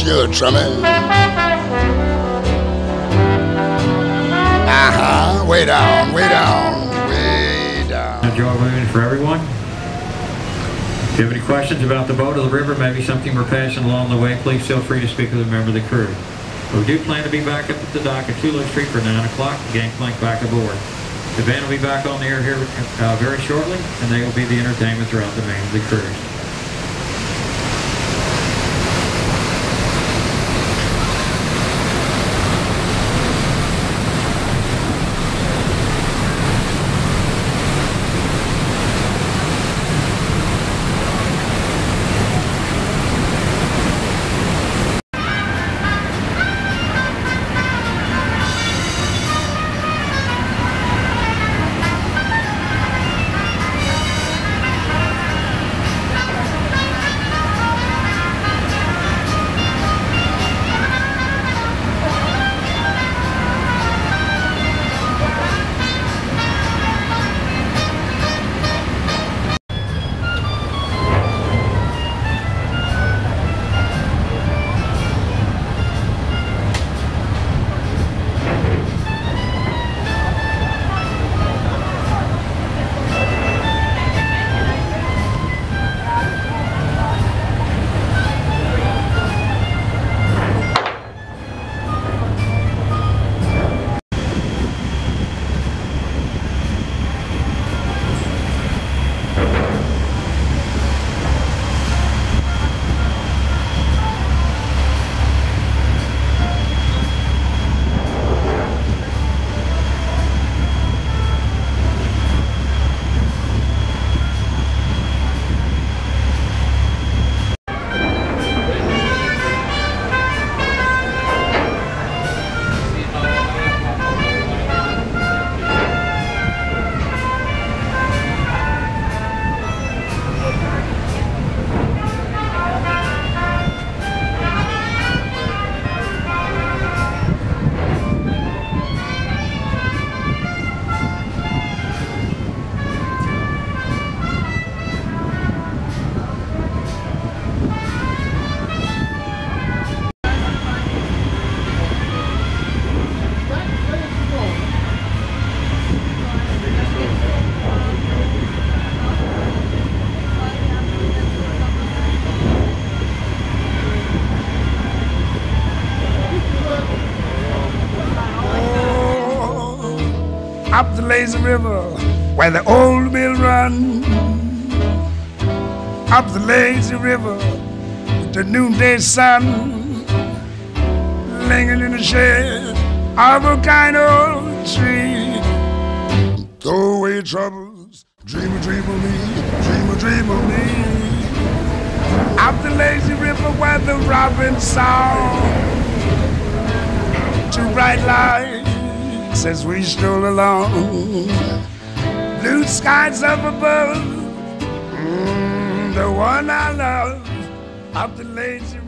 Sure, Trummy. Way down, way down, way down. Enjoy moving for everyone. If you have any questions about the boat or the river, maybe something we're passing along the way, please feel free to speak with a member of the crew. We do plan to be back up at the dock at Tulo Street for 9 o'clock, gangplank back aboard. The band will be back on the air here very shortly, and they will be the entertainment throughout the remainder of the cruise. Up the lazy river where the old mill run. Up the lazy river with the noonday sun, lingering in the shade of a kind old tree. Throw away your troubles, dream a dream of me, dream a dream of me. Up the lazy river where the robin song, two bright lights as we stroll along, blue skies up above, the one I love, up the lazy